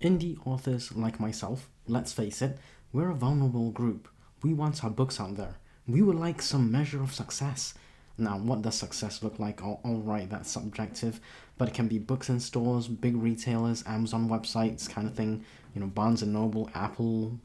Indie authors like myself, let's face it, we're a vulnerable group. We want our books out there. We would like some measure of success. Now, what does success look like? Alright, that's subjective, but it can be books in stores, big retailers, Amazon websites, kind of thing, Barnes and Noble, Apple,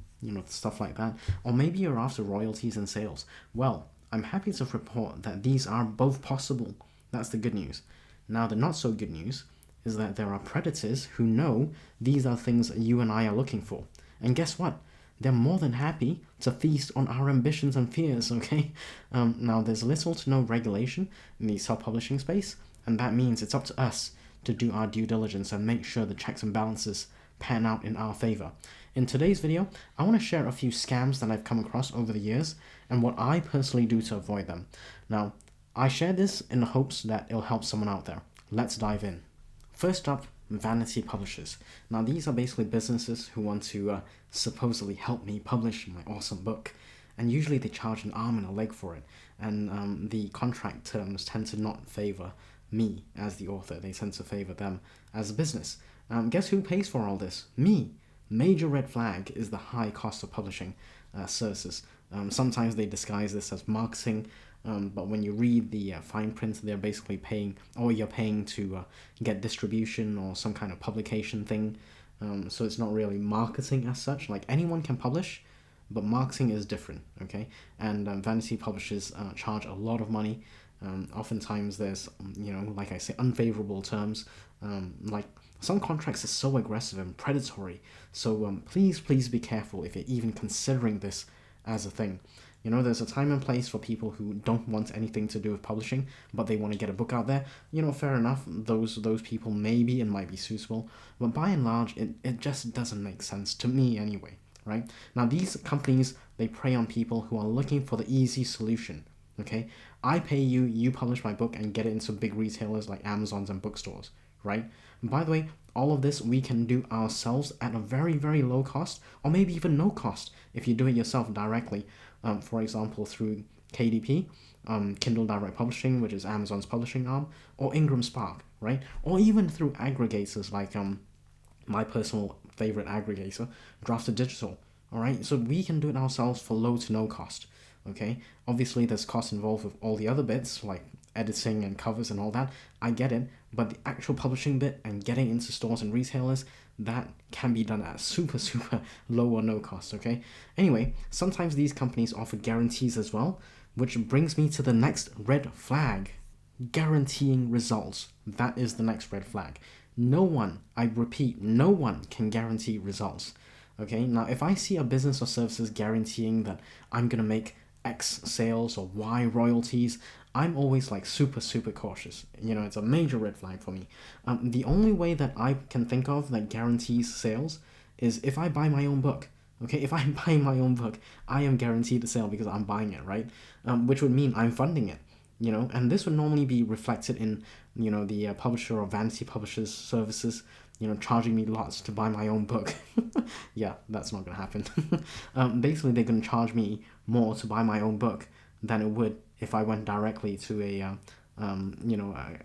stuff like that. Or maybe you're after royalties and sales. Well, I'm happy to report that these are both possible. That's the good news. Now, the not so good news is that there are predators who know these are things you and I are looking for. And guess what? They're more than happy to feast on our ambitions and fears, okay? Now, there's little to no regulation in the self-publishing space, and that means it's up to us to do our due diligence and make sure the checks and balances pan out in our favor. In today's video, I want to share a few scams that I've come across over the years and what I personally do to avoid them. Now, I share this in the hopes that it'll help someone out there. Let's dive in. First up, vanity publishers. Now, these are basically businesses who want to supposedly help me publish my awesome book, and usually they charge an arm and a leg for it, and the contract terms tend to not favor me as the author. They tend to favor them as a business. Guess who pays for all this? Me. Major red flag is the high cost of publishing services. Sometimes they disguise this as marketing, but when you read the fine print, they're basically paying, or you're paying to get distribution or some kind of publication thing. So it's not really marketing as such. Like, anyone can publish, but marketing is different, okay? And vanity publishers charge a lot of money. Oftentimes there's, like I say, unfavorable terms. Like, some contracts are so aggressive and predatory. So please be careful if you're even considering this as a thing. There's a time and place for people who don't want anything to do with publishing, but they want to get a book out there. Fair enough. Those people maybe it might be suitable, but by and large, it just doesn't make sense to me anyway, right? Now, these companies, they prey on people who are looking for the easy solution, okay? I pay you, you publish my book and get it into big retailers like Amazon's and bookstores, right? And by the way, all of this we can do ourselves at a very, very low cost, or maybe even no cost if you do it yourself directly. For example, through KDP, Kindle Direct Publishing, which is Amazon's publishing arm, or Ingram Spark, right? Or even through aggregators like my personal favorite aggregator, Drafted Digital, all right? So we can do it ourselves for low to no cost, okay? Obviously, there's cost involved with all the other bits, like editing and covers and all that. I get it, but the actual publishing bit and getting into stores and retailers, that can be done at super low or no cost, okay? Anyway, sometimes these companies offer guarantees as well, which brings me to the next red flag. Guaranteeing results. That is the next red flag. No one, I repeat, no one can guarantee results, okay? Now, if I see a business or services guaranteeing that I'm gonna make X sales or Y royalties, I'm always like super cautious. It's a major red flag for me. The only way that I can think of that guarantees sales is if I buy my own book. Okay, if I buy my own book, I am guaranteed a sale because I'm buying it, right? Which would mean I'm funding it. And this would normally be reflected in, the publisher or vanity publishers services, charging me lots to buy my own book. Yeah, that's not gonna happen. Basically, they're gonna charge me more to buy my own book than it would if I went directly to a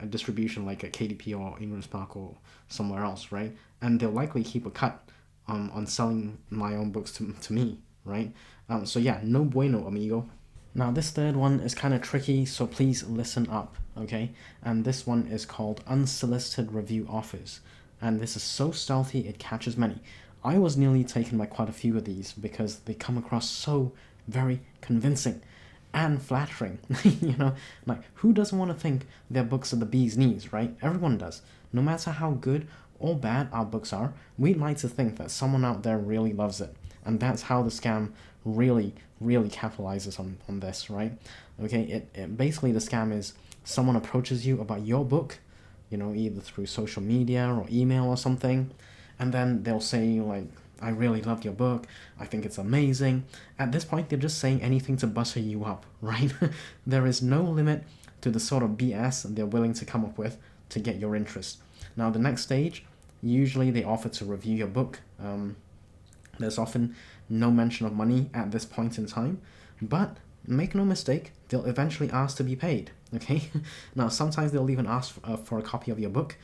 distribution like a KDP or Ingram Spark or somewhere else, right? And they'll likely keep a cut on selling my own books to me, right? So yeah, no bueno, amigo. Now, this third one is kind of tricky, so please listen up, okay? And this one is called unsolicited review offers. And this is so stealthy, it catches many. I was nearly taken by quite a few of these because they come across so very convincing and flattering. Like, who doesn't want to think their books are the bee's knees, right? Everyone does. No matter how good or bad our books are, we'd like to think that someone out there really loves it. And that's how the scam really capitalizes on this, right? Okay, it basically, the scam is someone approaches you about your book, either through social media or email or something, and then they'll say, like, I really loved your book, I think it's amazing. At this point, they're just saying anything to butter you up, right? There is no limit to the sort of BS they're willing to come up with to get your interest. Now, the next stage, usually they offer to review your book. There's often no mention of money at this point in time, but make no mistake, they'll eventually ask to be paid, okay? Now, sometimes they'll even ask for a copy of your book,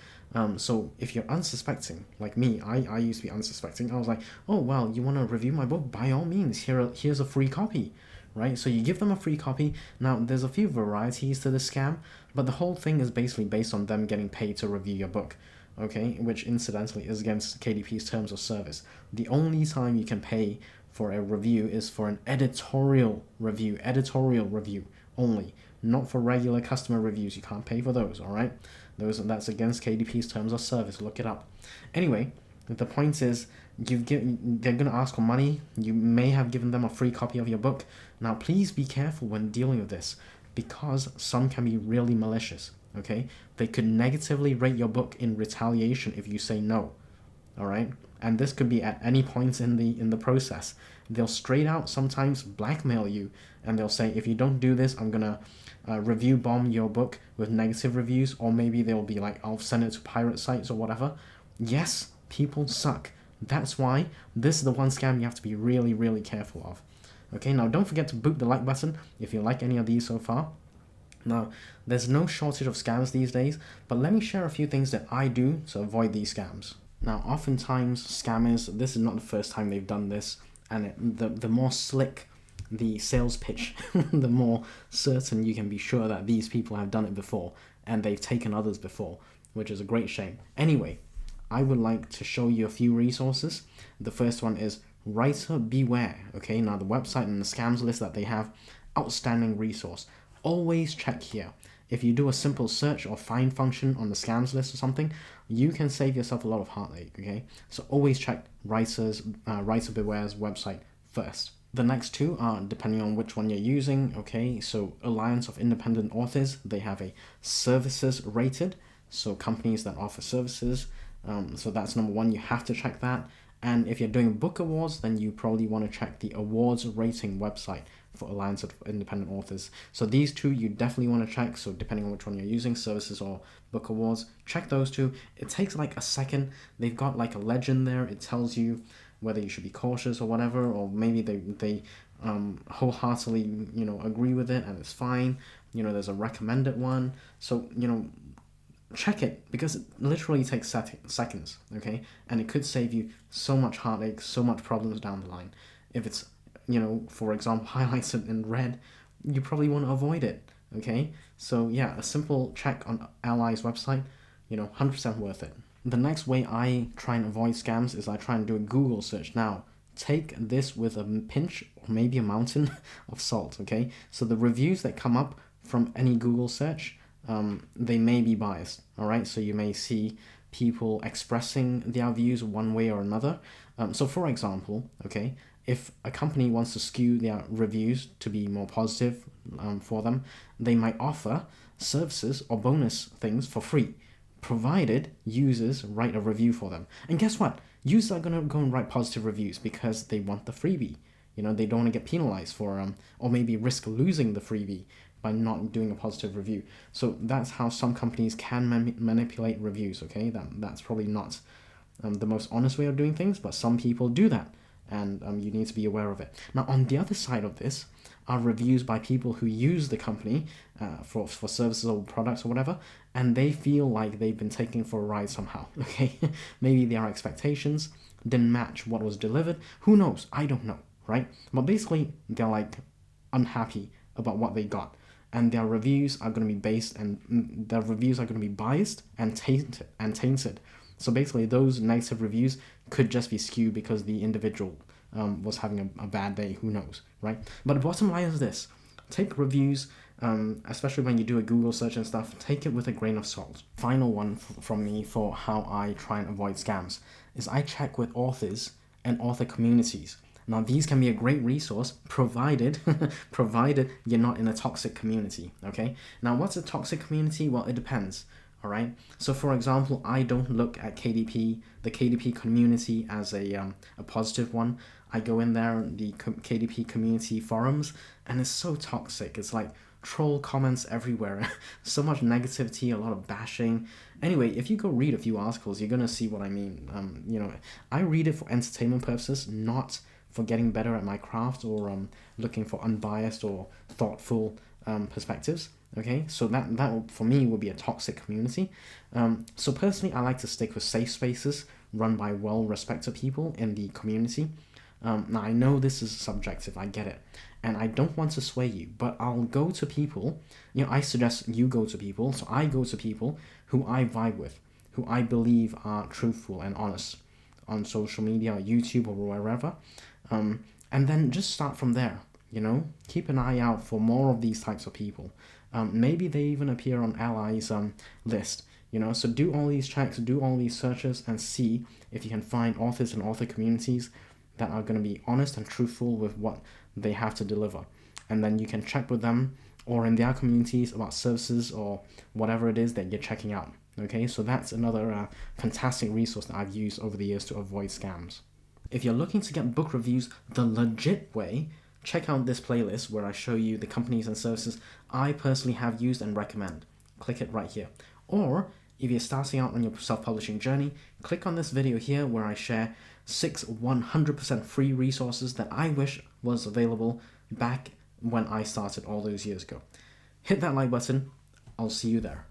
So if you're unsuspecting, like me, I used to be unsuspecting. I was like, oh, well, you want to review my book? By all means, here's a free copy, right? So you give them a free copy. Now, there's a few varieties to this scam, but the whole thing is basically based on them getting paid to review your book, okay? Which incidentally is against KDP's terms of service. The only time you can pay for a review is for an editorial review only, not for regular customer reviews. You can't pay for those, all right? That's against KDP's terms of service. Look it up. Anyway, the point is, they're gonna ask for money. You may have given them a free copy of your book. Now, please be careful when dealing with this, because some can be really malicious. Okay, they could negatively rate your book in retaliation if you say no. All right, and this could be at any point in the process. They'll straight out sometimes blackmail you, and they'll say, if you don't do this, I'm gonna review bomb your book with negative reviews, or maybe they'll be like, I'll send it to pirate sites or whatever. Yes, people suck. That's why this is the one scam you have to be really, really careful of. Okay, now don't forget to boot the like button if you like any of these so far. Now, there's no shortage of scams these days, but let me share a few things that I do to avoid these scams. Now, oftentimes scammers, this is not the first time they've done this, and the more slick the sales pitch, the more certain you can be sure that these people have done it before and they've taken others before, which is a great shame. Anyway, I would like to show you a few resources. The first one is Writer Beware. Okay, now the website and the scams list that they have, outstanding resource. Always check here. If you do a simple search or find function on the scams list or something, you can save yourself a lot of heartache, okay? So always check Writer Beware's website first. The next two are depending on which one you're using, okay? So Alliance of Independent Authors, they have a services rated, so companies that offer services. So that's number one, you have to check that. And if you're doing book awards, then you probably want to check the awards rating website for Alliance of Independent Authors. So these two you definitely want to check. So depending on which one you're using, services or book awards, check those two. It takes like a second. They've got like a legend there. It tells you whether you should be cautious or whatever, or maybe they wholeheartedly agree with it and it's fine. There's a recommended one. So check it, because it literally takes seconds, okay? And it could save you so much heartache, so much problems down the line. If it's, for example, highlighted in red, you probably want to avoid it, okay? So yeah, a simple check on Ally's website, 100% worth it. The next way I try and avoid scams is I try and do a Google search. Now, take this with a pinch or maybe a mountain of salt, okay? So the reviews that come up from any Google search, they may be biased, all right? So you may see people expressing their views one way or another. So for example, okay, if a company wants to skew their reviews to be more positive for them, they might offer services or bonus things for free, provided users write a review for them. And guess what? Users are going to go and write positive reviews because they want the freebie. They don't want to get penalized for, or maybe risk losing the freebie by not doing a positive review. So that's how some companies can manipulate reviews, okay? That's probably not the most honest way of doing things, but some people do that, and you need to be aware of it. Now, on the other side of this are reviews by people who use the company for services or products or whatever, and they feel like they've been taken for a ride somehow, okay? Maybe their expectations didn't match what was delivered. Who knows? I don't know, right? But basically, they're like unhappy about what they got, and their reviews are going to be biased and tainted. So basically, those negative reviews could just be skewed because the individual was having a bad day. Who knows, right? But the bottom line is this: take reviews, especially when you do a Google search and stuff, take it with a grain of salt. Final one from me for how I try and avoid scams is I check with authors and author communities. Now, these can be a great resource provided you're not in a toxic community, okay? Now, what's a toxic community? Well, it depends, all right? So, for example, I don't look at the KDP community as a positive one. I go in there, the KDP community forums, and it's so toxic. It's like troll comments everywhere, so much negativity, a lot of bashing. Anyway, if you go read a few articles, you're going to see what I mean. I read it for entertainment purposes, not for getting better at my craft or looking for unbiased or thoughtful perspectives. Okay, so that for me would be a toxic community. So personally, I like to stick with safe spaces run by well-respected people in the community. Now I know this is subjective, I get it, and I don't want to sway you, but I'll go to people. I suggest you go to people. So I go to people who I vibe with, who I believe are truthful and honest on social media, or YouTube, or wherever, and then just start from there. Keep an eye out for more of these types of people. Maybe they even appear on allies list. So do all these checks, do all these searches, and see if you can find authors and author communities that are going to be honest and truthful with what they have to deliver. And then you can check with them or in their communities about services or whatever it is that you're checking out. Okay, so that's another fantastic resource that I've used over the years to avoid scams. If you're looking to get book reviews the legit way, check out this playlist where I show you the companies and services I personally have used and recommend. Click it right here. Or if you're starting out on your self-publishing journey, click on this video here where I share 6 100% free resources that I wish was available back when I started all those years ago. Hit that like button. I'll see you there.